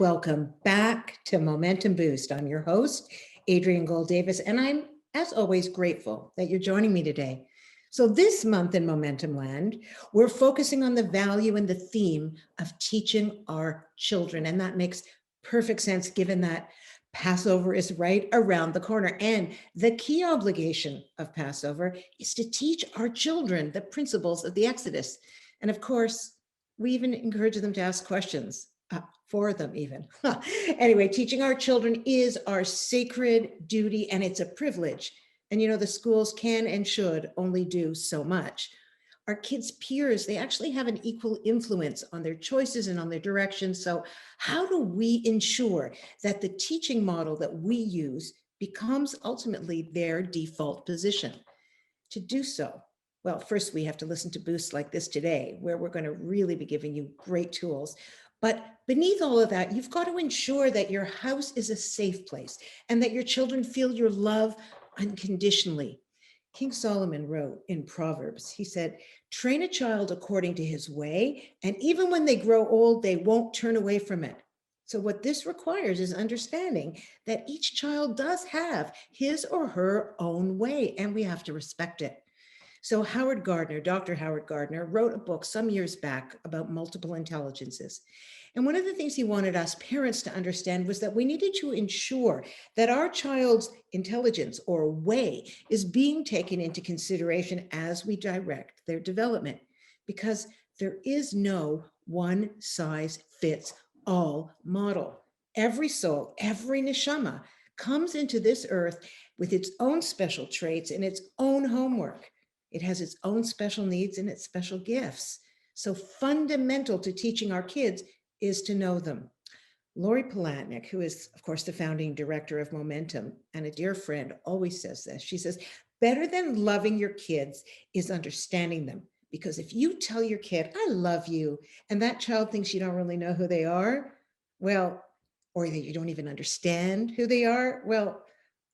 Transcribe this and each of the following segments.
Welcome back to Momentum Boost. I'm your host, Adrienne Gold Davis, and I'm, as always, grateful that you're joining me today. So, this month in Momentum Land, we're focusing on the value and the theme of teaching our children. And that makes perfect sense given that Passover is right around the corner. And the key obligation of Passover is to teach our children the principles of the Exodus. And of course, we even encourage them to ask questions for them even. Anyway, teaching our children is our sacred duty and it's a privilege. And the schools can and should only do so much. Our kids' peers, they actually have an equal influence on their choices and on their direction. So how do we ensure that the teaching model that we use becomes ultimately their default position? To do so, well, first we have to listen to boosts like this today, where we're going to really be giving you great tools. But beneath all of that, you've got to ensure that your house is a safe place and that your children feel your love unconditionally. King Solomon wrote in Proverbs, he said, train a child according to his way, and even when they grow old, they won't turn away from it. So what this requires is understanding that each child does have his or her own way, and we have to respect it. So Dr. Howard Gardner, wrote a book some years back about multiple intelligences. And one of the things he wanted us parents to understand was that we needed to ensure that our child's intelligence or way is being taken into consideration as we direct their development, because there is no one size fits all model. Every soul, every neshama comes into this earth with its own special traits and its own homework. It has its own special needs and its special gifts. So fundamental to teaching our kids is to know them. Lori Palatnik, who is, of course, the founding director of Momentum and a dear friend, always says this. She says, better than loving your kids is understanding them. Because if you tell your kid, I love you, and that child thinks you don't really know who they are, well, or that you don't even understand who they are, well,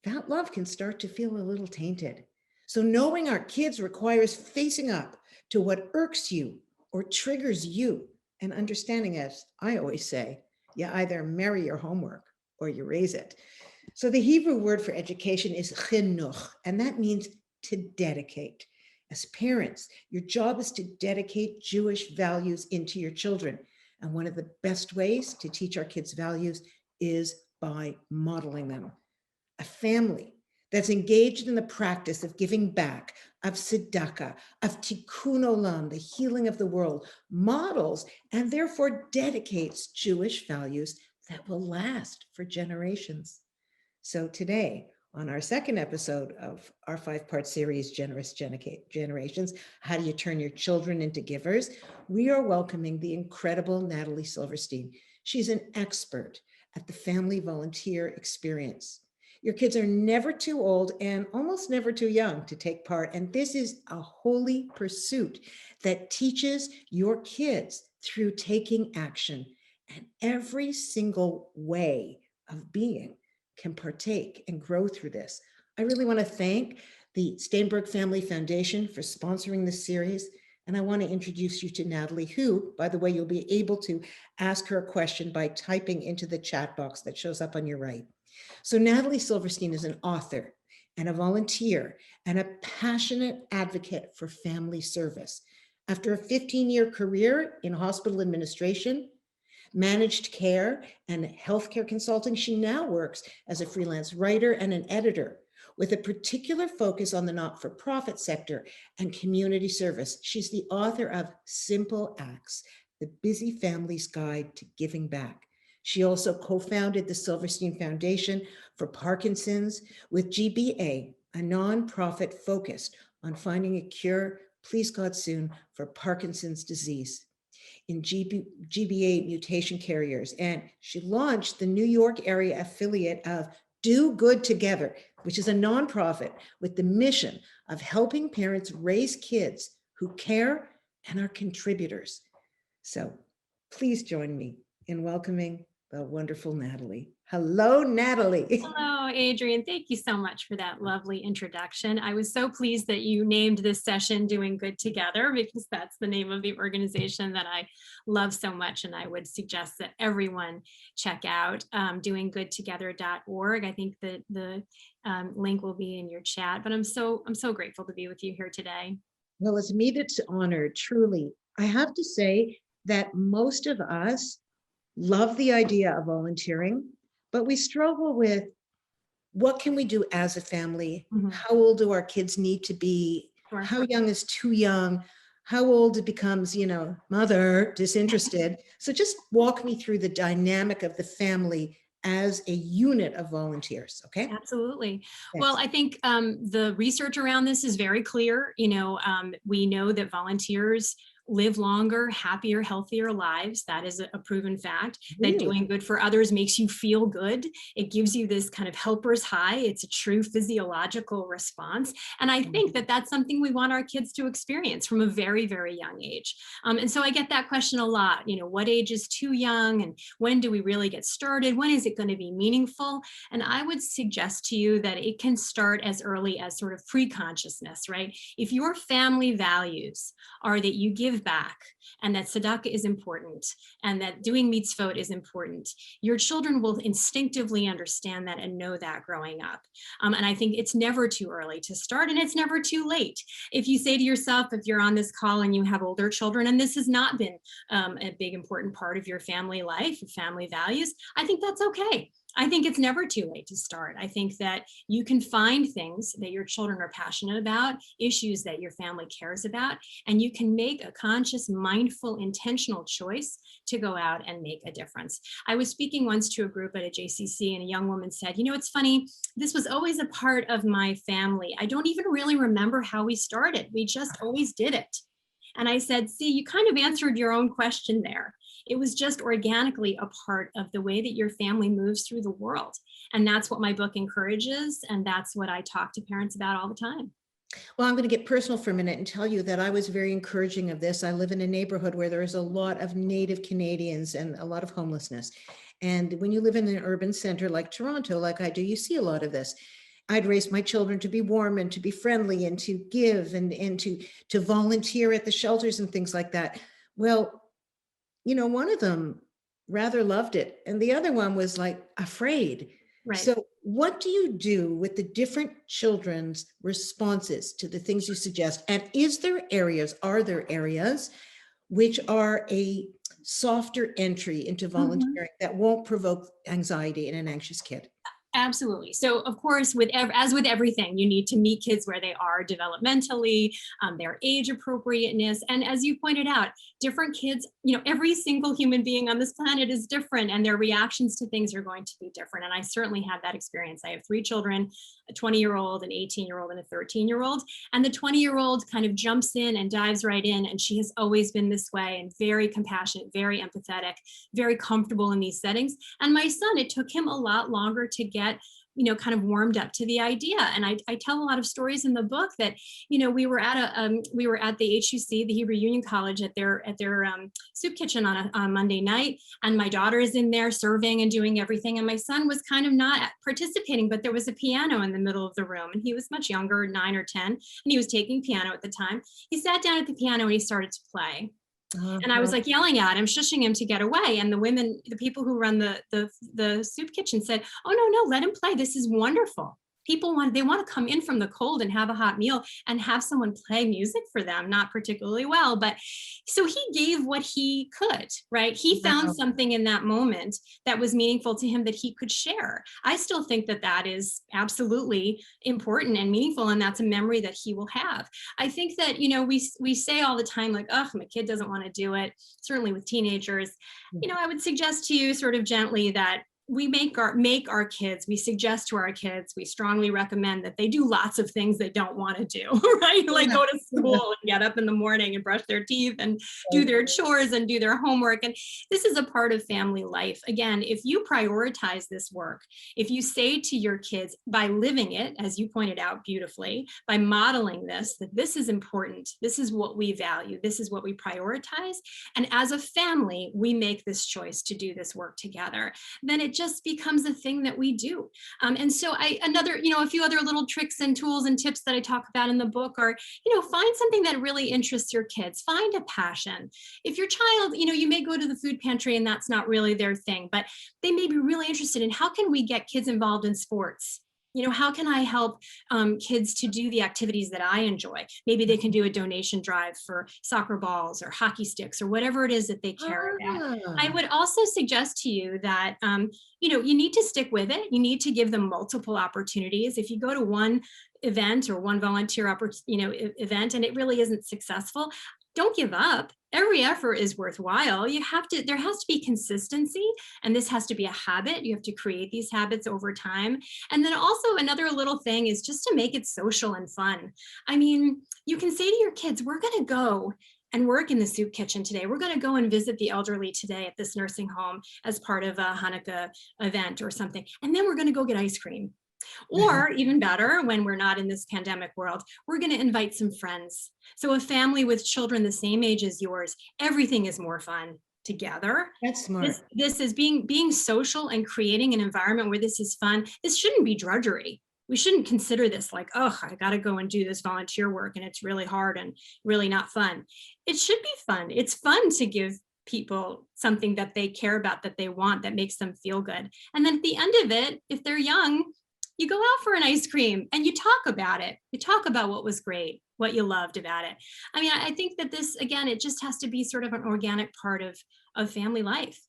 that love can start to feel a little tainted. So knowing our kids requires facing up to what irks you or triggers you and understanding, as I always say, you either marry your homework or you raise it. So the Hebrew word for education is chinuch, and that means to dedicate. As parents, your job is to dedicate Jewish values into your children. And one of the best ways to teach our kids values is by modeling them. A family that's engaged in the practice of giving back, of tzedakah, of tikkun olam, the healing of the world, models and therefore dedicates Jewish values that will last for generations. So today, on our second episode of our 5-part series, Generous Generations, How Do You Turn Your Children into Givers? We are welcoming the incredible Natalie Silverstein. She's an expert at the family volunteer experience. Your kids are never too old and almost never too young to take part. And this is a holy pursuit that teaches your kids through taking action. And every single way of being can partake and grow through this. I really want to thank the Staenberg Family Foundation for sponsoring this series. And I want to introduce you to Natalie, who, by the way, you'll be able to ask her a question by typing into the chat box that shows up on your right. So Natalie Silverstein is an author and a volunteer and a passionate advocate for family service. After a 15-year career in hospital administration, managed care, and healthcare consulting, she now works as a freelance writer and an editor with a particular focus on the not-for-profit sector and community service. She's the author of Simple Acts, The Busy Family's Guide to Giving Back. She also co-founded the Silverstein Foundation for Parkinson's with GBA, a nonprofit focused on finding a cure, please God soon, for Parkinson's disease in GBA mutation carriers. And she launched the New York area affiliate of Do Good Together, which is a nonprofit with the mission of helping parents raise kids who care and are contributors. So please join me in welcoming the wonderful Natalie. Hello, Natalie. Hello, Adrian. Thank you so much for that lovely introduction. I was so pleased that you named this session Doing Good Together, because that's the name of the organization that I love so much. And I would suggest that everyone check out doinggoodtogether.org. I think that the link will be in your chat, but I'm so grateful to be with you here today. Well, it's me that's honored, truly. I have to say that most of us love the idea of volunteering, but we struggle with what can we do as a family? How old do our kids need to be? Sure. How young is too young? How old it becomes, mother, disinterested. So just walk me through the dynamic of the family as a unit of volunteers, okay? Absolutely. Thanks. Well, I think the research around this is very clear. We know that volunteers live longer, happier, healthier lives. That is a proven fact. Really? That doing good for others makes you feel good. It gives you this kind of helper's high. It's a true physiological response. And I think that that's something we want our kids to experience from a very, very young age. And so I get that question a lot, what age is too young and when do we really get started? When is it going to be meaningful? And I would suggest to you that it can start as early as sort of pre-consciousness, right? If your family values are that you give back and that tzedakah is important and that doing mitzvot is important, your children will instinctively understand that and know that growing up. And I think it's never too early to start and it's never too late. If you say to yourself, if you're on this call and you have older children and this has not been a big important part of your family life, family values, I think that's okay. I think it's never too late to start. I think that you can find things that your children are passionate about, issues that your family cares about, and you can make a conscious, mindful, intentional choice to go out and make a difference. I was speaking once to a group at a JCC and a young woman said, it's funny, this was always a part of my family. I don't even really remember how we started. We just always did it. And I said, see, you kind of answered your own question there. It was just organically a part of the way that your family moves through the world. And that's what my book encourages. And that's what I talk to parents about all the time. Well, I'm going to get personal for a minute and tell you that I was very encouraging of this. I live in a neighborhood where there is a lot of Native Canadians and a lot of homelessness. And when you live in an urban center like Toronto, like I do, you see a lot of this. I'd raised my children to be warm and to be friendly and to give and to volunteer at the shelters and things like that. Well, one of them rather loved it and the other one was like afraid. Right. So what do you do with the different children's responses to the things you suggest? And are there areas which are a softer entry into volunteering that won't provoke anxiety in an anxious kid? Absolutely. So of course, as with everything, you need to meet kids where they are developmentally, their age appropriateness. And as you pointed out, different kids, every single human being on this planet is different and their reactions to things are going to be different. And I certainly had that experience. I have 3 children, a 20-year-old, an 18-year-old, and a 13-year-old. And the 20-year-old kind of jumps in and dives right in. And she has always been this way and very compassionate, very empathetic, very comfortable in these settings. And my son, it took him a lot longer to get kind of warmed up to the idea. And I tell a lot of stories in the book that, we were at the HUC, the Hebrew Union College, at their soup kitchen on a Monday night. And my daughter is in there serving and doing everything. And my son was kind of not participating, but there was a piano in the middle of the room. And he was much younger, 9 or 10, and he was taking piano at the time. He sat down at the piano and he started to play. And I was like yelling at him, shushing him to get away. And the people who run the soup kitchen said, oh, no, let him play. This is wonderful. People want to come in from the cold and have a hot meal and have someone play music for them, not particularly well. But so he gave what he could, right? He found something in that moment that was meaningful to him that he could share. I still think that is absolutely important and meaningful. And that's a memory that he will have. I think that, we say all the time, like, oh, my kid doesn't want to do it. Certainly with teenagers, I would suggest to you sort of gently that we make our kids, we suggest to our kids, we strongly recommend that they do lots of things they don't want to do, right? Like go to school and get up in the morning and brush their teeth and do their chores and do their homework. And this is a part of family life. Again, if you prioritize this work, if you say to your kids by living it, as you pointed out beautifully, by modeling this, that this is important, this is what we value, this is what we prioritize, and as a family, we make this choice to do this work together, then it just becomes a thing that we do. And so a few other little tricks and tools and tips that I talk about in the book are, find something that really interests your kids, find a passion. If your child, you may go to the food pantry and that's not really their thing, but they may be really interested in how can we get kids involved in sports? How can I help kids to do the activities that I enjoy? Maybe they can do a donation drive for soccer balls or hockey sticks or whatever it is that they care about. I would also suggest to you that, you need to stick with it. You need to give them multiple opportunities. If you go to one event or one volunteer event and it really isn't successful, don't give up. Every effort is worthwhile. There has to be consistency, and this has to be a habit. You have to create these habits over time. And then also another little thing is just to make it social and fun. I mean, you can say to your kids, we're going to go and work in the soup kitchen today. We're going to go and visit the elderly today at this nursing home as part of a Hanukkah event or something. And then we're going to go get ice cream. Or even better, when we're not in this pandemic world, we're going to invite some friends. So a family with children the same age as yours, everything is more fun together. That's smart. This is being social and creating an environment where this is fun. This shouldn't be drudgery. We shouldn't consider this like, oh, I got to go and do this volunteer work and it's really hard and really not fun. It should be fun. It's fun to give people something that they care about, that they want, that makes them feel good. And then at the end of it, if they're young, you go out for an ice cream and you talk about it. You talk about what was great, what you loved about it. I mean, I think that this, again, it just has to be sort of an organic part of family life.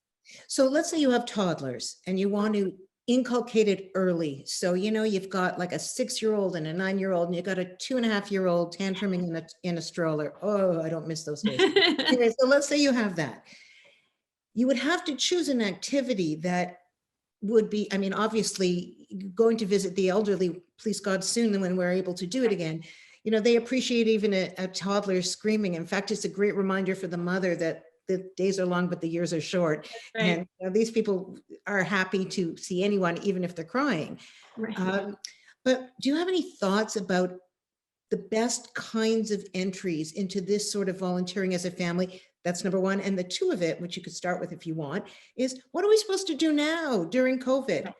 So let's say you have toddlers and you want to inculcate it early. So, you've got like a 6-year-old and a 9-year-old, and you've got a 2.5-year-old tantruming in a stroller. Oh, I don't miss those days. Anyway, so let's say you have that. You would have to choose an activity that would be, obviously going to visit the elderly, please God, soon when we're able to do it again. They appreciate even a toddler screaming. In fact, it's a great reminder for the mother that the days are long, but the years are short. Right. And these people are happy to see anyone, even if they're crying. Right. But do you have any thoughts about the best kinds of entries into this sort of volunteering as a family? That's number one. And the two of it, which you could start with if you want, is what are we supposed to do now during COVID?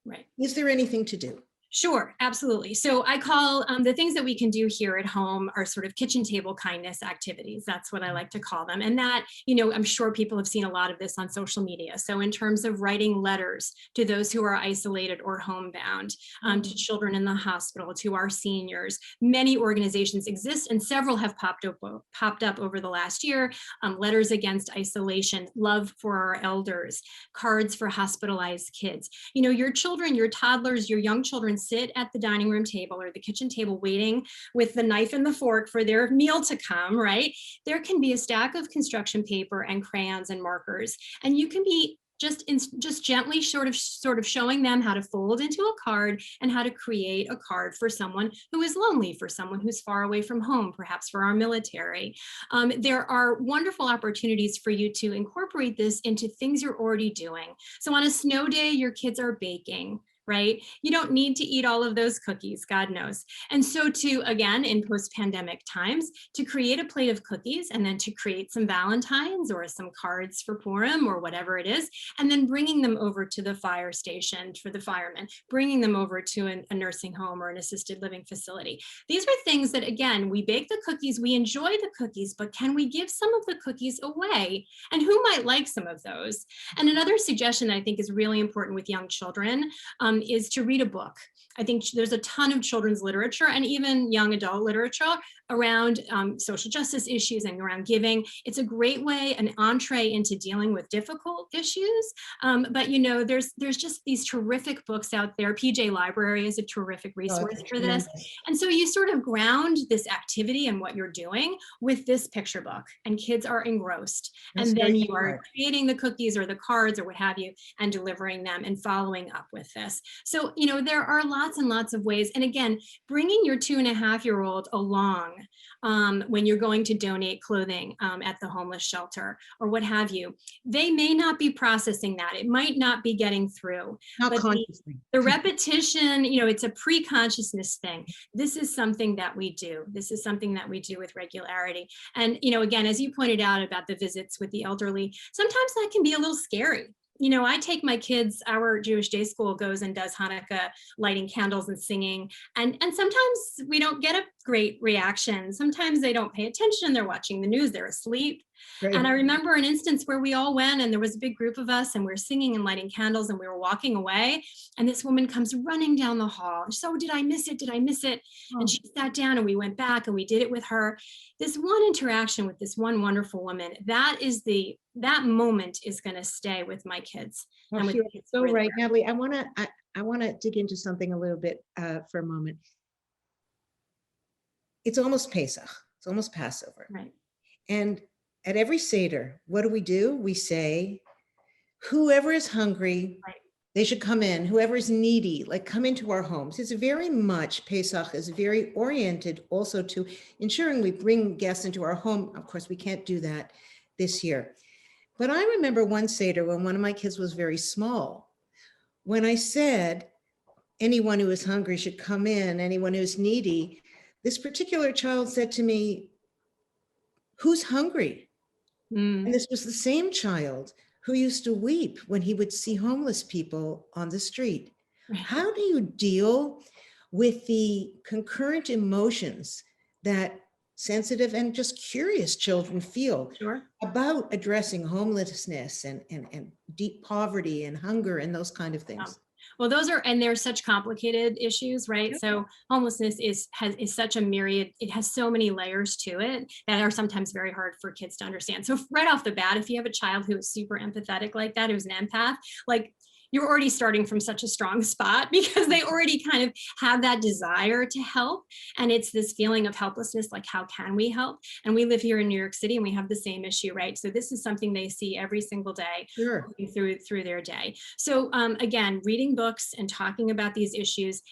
Right. Is there anything to do? Sure, absolutely. So I call the things that we can do here at home are sort of kitchen table kindness activities. That's what I like to call them. And that, I'm sure people have seen a lot of this on social media. So in terms of writing letters to those who are isolated or homebound, to children in the hospital, to our seniors, many organizations exist and several have popped up over the last year. Letters against isolation, love for our elders, cards for hospitalized kids. Your children, your toddlers, your young children sit at the dining room table or the kitchen table waiting with the knife and the fork for their meal to come, right? There can be a stack of construction paper and crayons and markers, and you can be just gently sort of showing them how to fold into a card and how to create a card for someone who is lonely, for someone who's far away from home, perhaps for our military. There are wonderful opportunities for you to incorporate this into things you're already doing. So on a snow day, your kids are baking, right? You don't need to eat all of those cookies, God knows. And so again, in post-pandemic times, to create a plate of cookies and then to create some Valentines or some cards for Purim or whatever it is, and then bringing them over to the fire station for the firemen, bringing them over to a nursing home or an assisted living facility. These are things that, again, we bake the cookies, we enjoy the cookies, but can we give some of the cookies away? And who might like some of those? And another suggestion that I think is really important with young children is to read a book. I think there's a ton of children's literature and even young adult literature around social justice issues and around giving. It's a great way, an entree into dealing with difficult issues. But there's just these terrific books out there. PJ Library is a terrific resource for this. And so you sort of ground this activity and what you're doing with this picture book, and kids are engrossed. And then you are creating the cookies or the cards or what have you, and delivering them and following up with this. So, there are lots and lots of ways. And again, bringing your 2.5-year-old along when you're going to donate clothing at the homeless shelter or what have you, they may not be processing that. It might not be getting through. Not but consciously. the repetition, it's a pre-consciousness thing. This is something that we do. This is something that we do with regularity. And, again, as you pointed out about the visits with the elderly, sometimes that can be a little scary. I take my kids, our Jewish day school goes and does Hanukkah lighting candles and singing. And sometimes we don't get a great reaction. Sometimes they don't pay attention. They're watching the news, they're asleep. Right. And I remember an instance where we all went and there was a big group of us and we were singing and lighting candles and we were walking away. And this woman comes running down the hall. So did I miss it? Did I miss it? Oh. And she sat down and we went back and we did it with her. This one interaction with this one wonderful woman, that moment is going to stay with my kids. Well, you're so right, Natalie. I want to dig into something a little bit for a moment. It's almost Pesach. It's almost Passover. Right. And at every Seder, what do? We say, whoever is hungry, right, they should come in. Whoever is needy, come into our homes. It's very much, Pesach is very oriented also to ensuring we bring guests into our home. Of course, we can't do that this year. But I remember one Seder when one of my kids was very small, when I said, anyone who is hungry should come in, anyone who's needy. This particular child said to me, who's hungry? And this was the same child who used to weep when he would see homeless people on the street. Right. How do you deal with the concurrent emotions that sensitive and just curious children feel about addressing homelessness and deep poverty and hunger and those kind of things? Well, they're such complicated issues, right? So homelessness is such a myriad, it has so many layers to it that are sometimes very hard for kids to understand. So right off the bat, if you have a child who is super empathetic like that, who's an empath, you're already starting from such a strong spot because they already kind of have that desire to help. And it's this feeling of helplessness, how can we help? And we live here in New York City and we have the same issue, right? So this is something they see every single day through their day. So again, reading books and talking about these issues,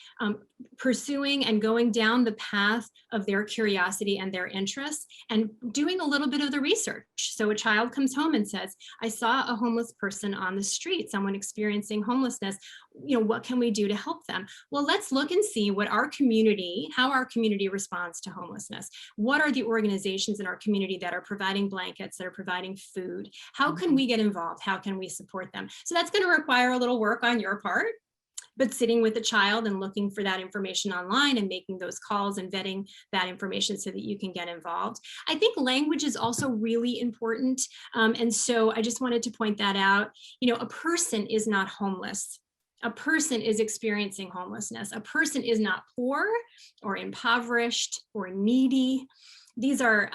pursuing and going down the path of their curiosity and their interests and doing a little bit of the research. So a child comes home and says, I saw a homeless person on the street, someone experiencing homelessness. What can we do to help them? Well, let's look and see how our community responds to homelessness. What are the organizations in our community that are providing blankets, that are providing food? How can we get involved? How can we support them? So that's going to require a little work on your part. But sitting with the child and looking for that information online and making those calls and vetting that information so that you can get involved. I think language is also really important. And so I just wanted to point that out. A person is not homeless. A person is experiencing homelessness. A person is not poor or impoverished or needy. These are,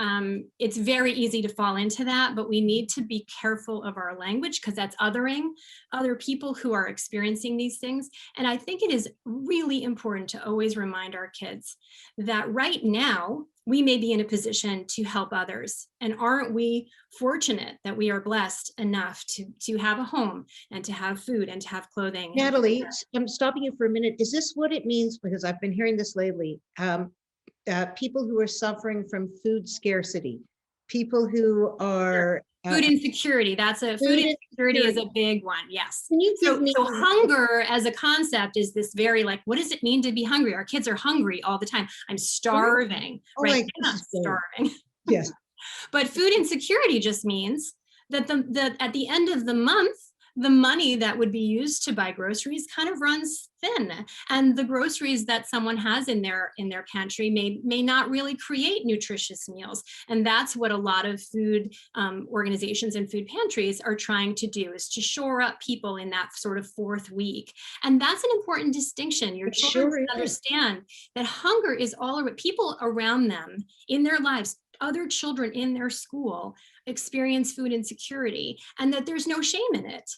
it's very easy to fall into that, but we need to be careful of our language because that's othering other people who are experiencing these things. And I think it is really important to always remind our kids that right now, we may be in a position to help others. And aren't we fortunate that we are blessed enough to have a home and to have food and to have clothing? Natalie, I'm stopping you for a minute. Is this what it means? Because I've been hearing this lately. People who are suffering from food scarcity, people who are food insecurity. Food insecurity is a big one. Yes. So hunger as a concept is this very what does it mean to be hungry? Our kids are hungry all the time. I'm starving, right? I'm starving. Yes. But food insecurity just means that at the end of the month, the money that would be used to buy groceries kind of runs thin, and the groceries that someone has in their pantry may not really create nutritious meals. And that's what a lot of food organizations and food pantries are trying to do, is to shore up people in that sort of fourth week. And that's an important distinction. Your children understand that hunger is all around, people around them in their lives, other children in their school experience food insecurity, and that there's no shame in it.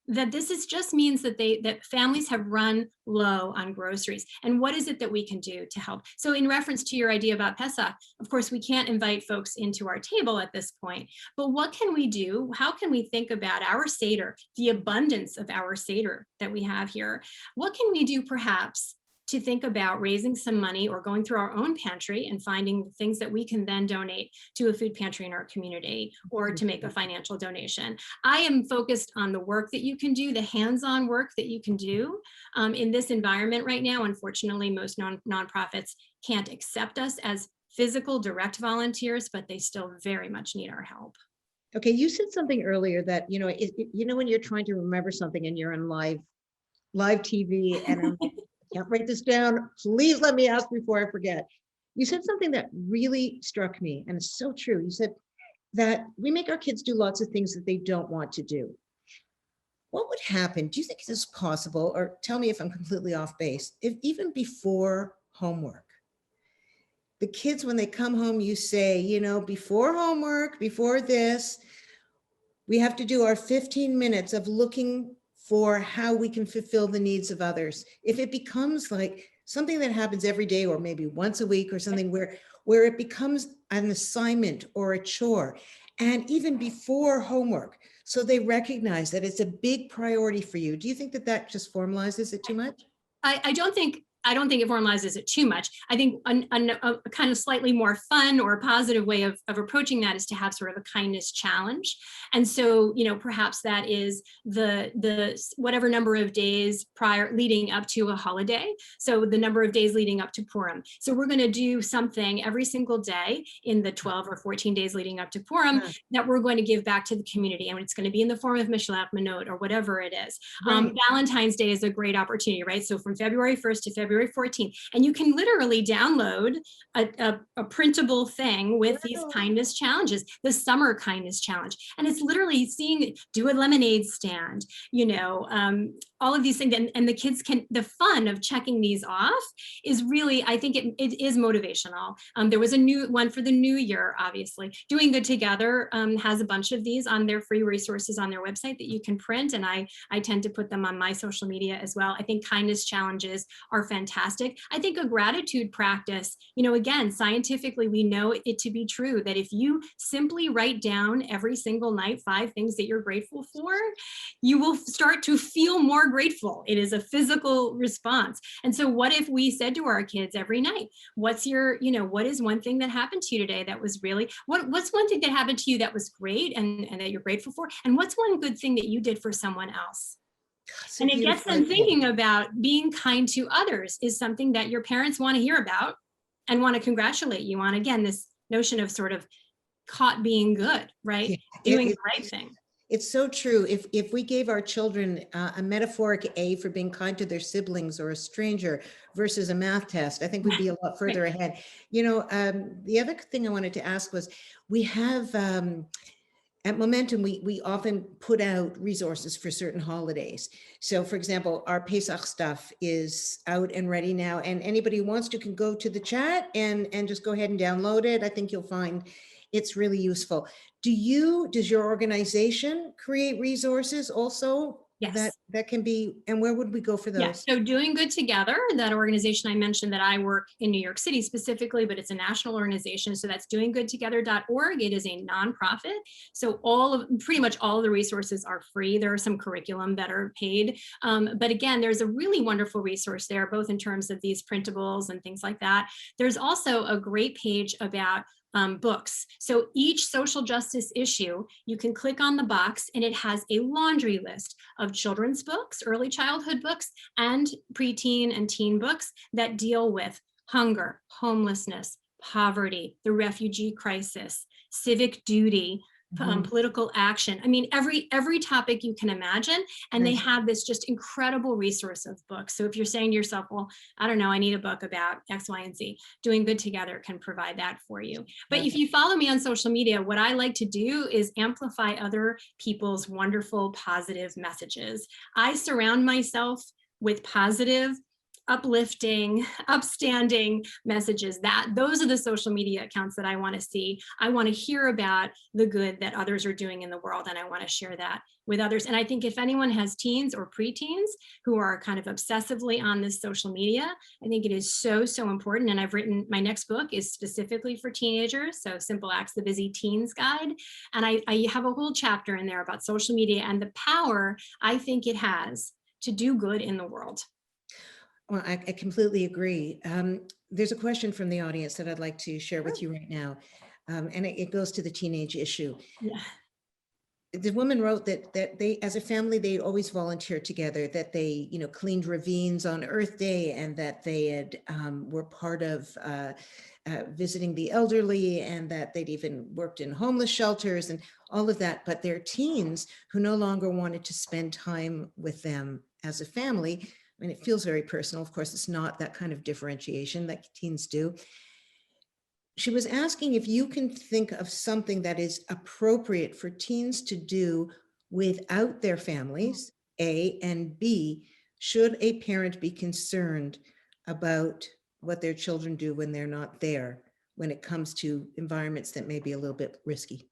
That this is just means that that families have run low on groceries. And what is it that we can do to help? So in reference to your idea about Pesach, of course, we can't invite folks into our table at this point, but what can we do? How can we think about our Seder, the abundance of our Seder that we have here? What can we do perhaps to think about raising some money or going through our own pantry and finding things that we can then donate to a food pantry in our community, or to make a financial donation? I am focused on the work that you can do, the hands-on work that you can do in this environment right now. Unfortunately, most nonprofits can't accept us as physical direct volunteers, but they still very much need our help. Okay, you said something earlier that, when you're trying to remember something and you're on live TV, and I'm like, can't write this down. Please let me ask before I forget. You said something that really struck me, and it's so true. You said that we make our kids do lots of things that they don't want to do. What would happen? Do you think this is possible? Or tell me if I'm completely off base. If even before homework, the kids, when they come home, you say, before homework, before this, we have to do our 15 minutes of looking for how we can fulfill the needs of others. If it becomes like something that happens every day, or maybe once a week, or something where it becomes an assignment or a chore, and even before homework, so they recognize that it's a big priority for you. Do you think that just formalizes it too much? I don't think it formalizes it too much. I think a kind of slightly more fun or positive way of approaching that is to have sort of a kindness challenge. And so, perhaps that is the whatever number of days leading up to a holiday. So the number of days leading up to Purim. So we're going to do something every single day in the 12 or 14 days leading up to Purim that we're going to give back to the community. And it's going to be in the form of Mishlach Manot or whatever it is. Right. Valentine's Day is a great opportunity, right? So from February 1st to February 14th, and you can literally download a printable thing with these kindness challenges, the summer kindness challenge. And it's literally do a lemonade stand, all of these things. And the kids the fun of checking these off is really, I think it is motivational. There was a new one for the new year, obviously. Doing Good Together has a bunch of these on their free resources on their website that you can print. And I tend to put them on my social media as well. I think kindness challenges are fantastic. I think a gratitude practice, again, scientifically, we know it to be true that if you simply write down every single night 5 things that you're grateful for, you will start to feel more grateful. It is a physical response. And so what if we said to our kids every night, what is one thing that happened to you today that was really, what's one thing that happened to you that was great and that you're grateful for? And what's one good thing that you did for someone else? And it gets them thinking about being kind to others is something that your parents want to hear about and want to congratulate you on. Again, this notion of sort of caught being good, right? Doing the right thing. It's so true. If we gave our children a metaphoric A for being kind to their siblings or a stranger versus a math test, I think we'd be a lot further ahead. The other thing I wanted to ask was, we have at Momentum, we often put out resources for certain holidays. So for example, our Pesach stuff is out and ready now, and anybody who wants to can go to the chat and just go ahead and download it. I think you'll find it's really useful. Does your organization create resources also? Yes. That can be, and where would we go for those? Yeah, so Doing Good Together, that organization I mentioned that I work in New York City specifically, but it's a national organization. So that's doinggoodtogether.org. It is a nonprofit. So pretty much all of the resources are free. There are some curriculum that are paid. But again, there's a really wonderful resource there, both in terms of these printables and things like that. There's also a great page about books. So each social justice issue, you can click on the box and it has a laundry list of children's books, early childhood books, and preteen and teen books that deal with hunger, homelessness, poverty, the refugee crisis, civic duty, Mhm. political action. I mean, every topic you can imagine, and they Nice. have this just incredible resource of books. So if you're saying to yourself, well, I don't know, I need a book about X, Y, and Z, Doing Good Together can provide that for you. But if Perfect. you follow me on social media, what I like to do is amplify other people's wonderful, positive messages. I surround myself with positive, uplifting, upstanding messages. Those are the social media accounts that I want to see. I want to hear about the good that others are doing in the world, and I want to share that with others. And I think if anyone has teens or preteens who are kind of obsessively on this social media, I think it is so, so important. And I've written, my next book is specifically for teenagers, so Simple Acts, the Busy Teens Guide. And I have a whole chapter in there about social media and the power I think it has to do good in the world. Well, I completely agree. There's a question from the audience that I'd like to share with you right now. And it goes to the teenage issue. Yeah. The woman wrote that they, as a family, they always volunteered together, that they, cleaned ravines on Earth Day, and that they had were part of visiting the elderly, and that they'd even worked in homeless shelters and all of that. But their teens who no longer wanted to spend time with them as a family. I mean, it feels very personal. Of course, it's not that kind of differentiation that teens do. She was asking if you can think of something that is appropriate for teens to do without their families, A, and B, should a parent be concerned about what their children do when they're not there, when it comes to environments that may be a little bit risky?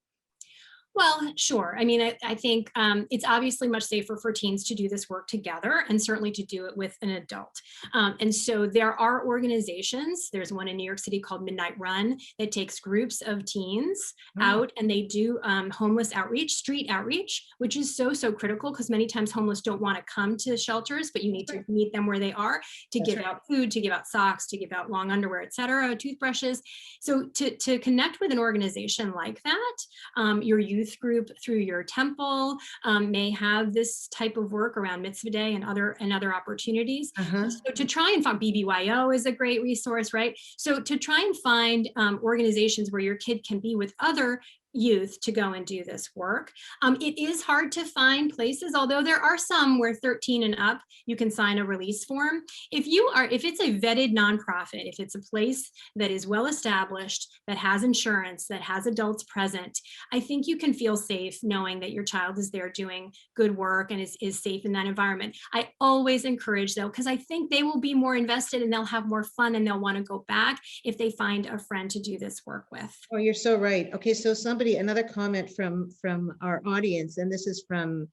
Well, sure. I mean, I think it's obviously much safer for teens to do this work together, and certainly to do it with an adult. And so there are organizations. There's one in New York City called Midnight Run that takes groups of teens out, and they do homeless outreach, street outreach, which is so, so critical, because many times homeless don't want to come to shelters, but you need to meet them where they are, to That's give right. out food, to give out socks, to give out long underwear, et cetera, toothbrushes. So to connect with an organization like that, your youth group through your temple may have this type of work around mitzvah day and other opportunities. So to try and find, BBYO is a great resource, right? So to try and find organizations where your kid can be with other youth to go and do this work. It is hard to find places, although there are some where 13 and up, you can sign a release form. If it's a vetted nonprofit, if it's a place that is well established, that has insurance, that has adults present, I think you can feel safe knowing that your child is there doing good work and is safe in that environment. I always encourage, though, because I think they will be more invested and they'll have more fun and they'll want to go back if they find a friend to do this work with. Oh, you're so right. Okay, so another comment from our audience, and this is from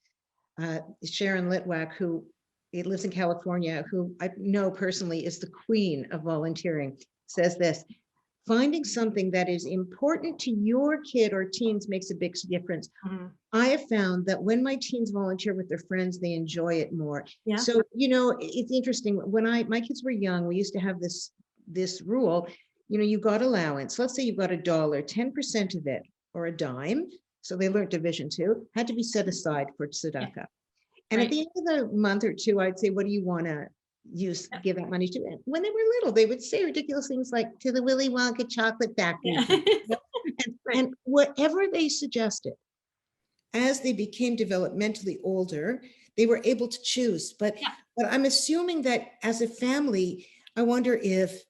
Sharon Litwack, who lives in California, who I know personally is the queen of volunteering, says this: finding something that is important to your kid or teens makes a big difference. I have found that when my teens volunteer with their friends, they enjoy it more. Yeah. So, it's interesting. When my kids were young, we used to have this rule. You got allowance. Let's say you got $1, 10% of it, or a dime. So they learned division too, had to be set aside for tzedakah. And at the end of the month or two, I'd say, what do you want to give that money to? And when they were little, they would say ridiculous things like, to the Willy Wonka chocolate factory. And whatever they suggested, as they became developmentally older, they were able to choose. But I'm assuming that as a family, I wonder if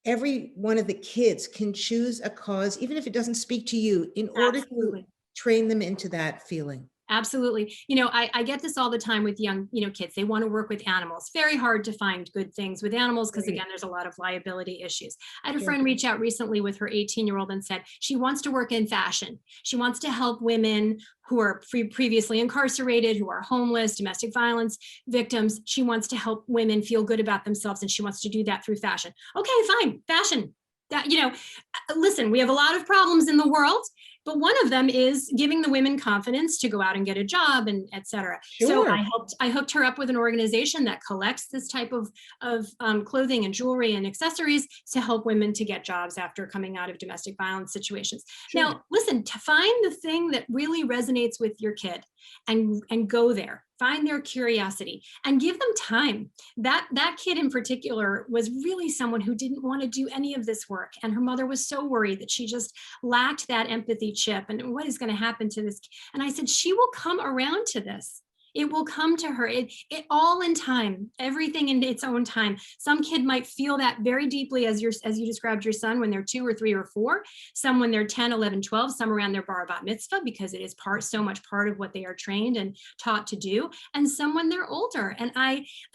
every one of the kids can choose a cause, even if it doesn't speak to you, in order to train them into that feeling. Absolutely. I get this all the time with young, kids. They want to work with animals. Very hard to find good things with animals because, again, there's a lot of liability issues. I had a friend reach out recently with her 18-year-old and said she wants to work in fashion. She wants to help women who are previously incarcerated, who are homeless, domestic violence victims. She wants to help women feel good about themselves, and she wants to do that through fashion. Okay, fine, fashion. That, listen, we have a lot of problems in the world, but one of them is giving the women confidence to go out and get a job, and et cetera. So I hooked her up with an organization that collects this type of clothing and jewelry and accessories to help women to get jobs after coming out of domestic violence situations. Now, listen, to find the thing that really resonates with your kid. and go there, find their curiosity and give them time. That kid in particular was really someone who didn't want to do any of this work. And her mother was so worried that she just lacked that empathy chip. And what is going to happen to this? And I said, she will come around to this. It will come to her. It all in time, everything in its own time. Some kid might feel that very deeply as you described your son when they're 2 or 3 or 4, some when they're 10, 11, 12, some around their bar bat mitzvah, because it is so much part of what they are trained and taught to do, and some when they're older. And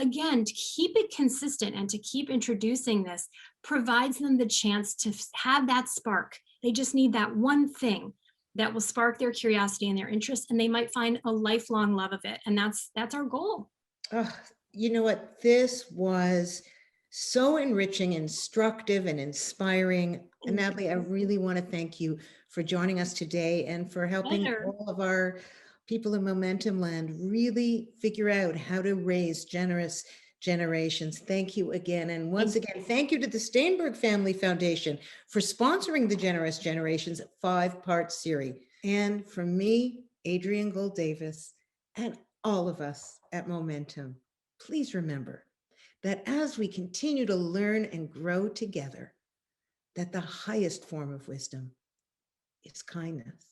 again, to keep it consistent and to keep introducing this provides them the chance to have that spark. They just need that one thing that will spark their curiosity and their interest, and they might find a lifelong love of it. And that's our goal. Oh, you know what? This was so enriching, instructive, and inspiring. And Natalie, I really want to thank you for joining us today and for helping all of our people in Momentum Land really figure out how to raise generous generations. Thank you again. And once again, thank you to the Staenberg Family Foundation for sponsoring the Generous Generations 5-part series. And from me, Adrienne Gold Davis, and all of us at Momentum, please remember that as we continue to learn and grow together, that the highest form of wisdom is kindness.